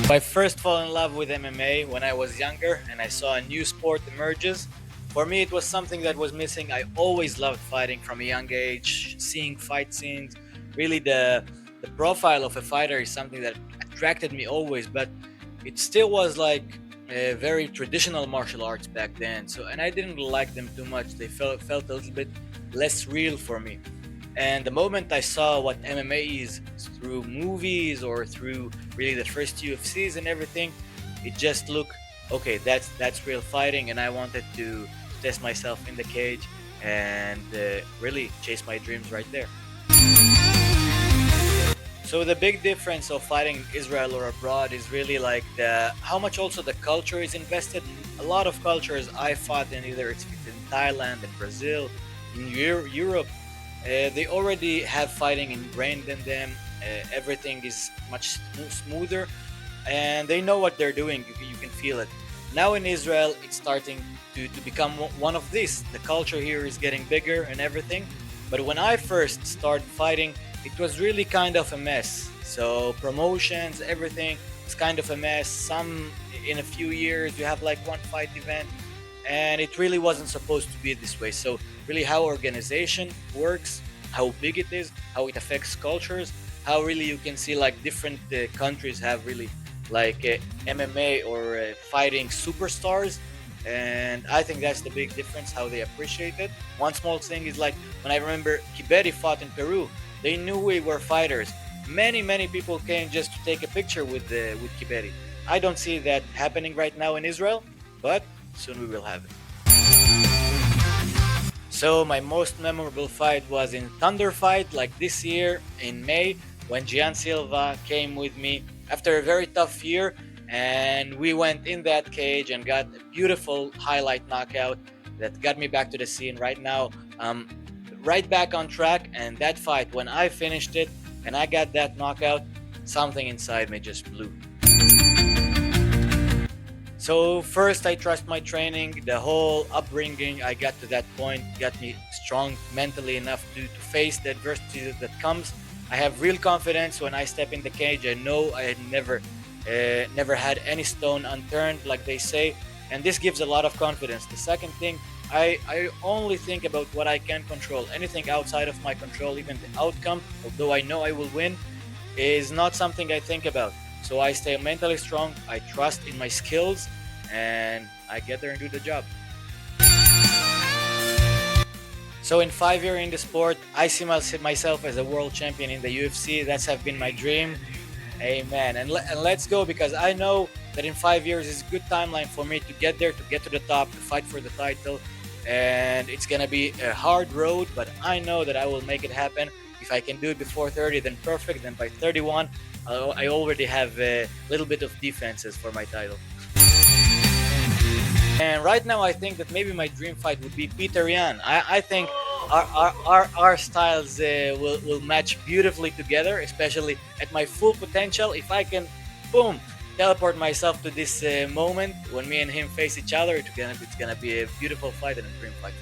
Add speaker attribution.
Speaker 1: I first fell in love with MMA when I was younger and I saw a new sport emerges. For me, it was something that was missing. I always loved fighting from a young age, seeing fight scenes. Really, the profile of a fighter is something that attracted me always, but it still was like a very traditional martial arts back then. So, and I didn't like them too much. They felt a little bit less real for me. And the moment I saw what MMA is through movies or through really the first UFCs and everything, it just looked okay. That's real fighting, and I wanted to test myself in the cage and really chase my dreams right there. So the big difference of fighting in Israel or abroad is really like the how much also the culture is invested. A lot of cultures I fought in, either it's in Thailand, in Brazil, in Europe, they already have fighting ingrained in them. Everything is much smoother, and they know what they're doing. You can feel it. Now in Israel, it's starting to become one of these. The culture here is getting bigger and everything. But when I first started fighting, it was really kind of a mess. So promotions, everything is kind of a mess. Some in a few years you have like one fight event, and it really wasn't supposed to be this way. So really how organization works, how big it is, how it affects cultures, how really you can see like different countries have really like MMA or fighting superstars. And I think that's the big difference, how they appreciate it. One small thing is like when I remember Kiberi fought in Peru, they knew we were fighters. Many people came just to take a picture with Kiberi. I don't see that happening right now in Israel, but soon we will have it. So my most memorable fight was in Thunder Fight, like this year in May, when Gian Silva came with me after a very tough year, and we went in that cage and got a beautiful highlight knockout that got me back to the scene. Right now, right back on track, and that fight, when I finished it and I got that knockout, something inside me just blew. So first, I trust my training. The whole upbringing I got to that point got me strong mentally enough to face the adversity that comes. I have real confidence when I step in the cage. I know I had never had any stone unturned, like they say, and this gives a lot of confidence. The second thing, I only think about what I can control. Anything outside of my control, even the outcome, although I know I will win, is not something I think about. So I stay mentally strong, I trust in my skills, and I get there and do the job. So in 5 years in the sport, I see myself as a world champion in the UFC. That's have been my dream. Amen. And let's go, because I know that in 5 years is a good timeline for me to get there, to get to the top, to fight for the title. And it's going to be a hard road, but I know that I will make it happen. If I can do it before 30, then perfect. Then by 31, I already have a little bit of defenses for my title. And right now, I think that maybe my dream fight would be Peter Yan. I think our styles will match beautifully together, especially at my full potential. If I can, boom, teleport myself to this moment when me and him face each other, it's gonna be a beautiful fight and a dream fight.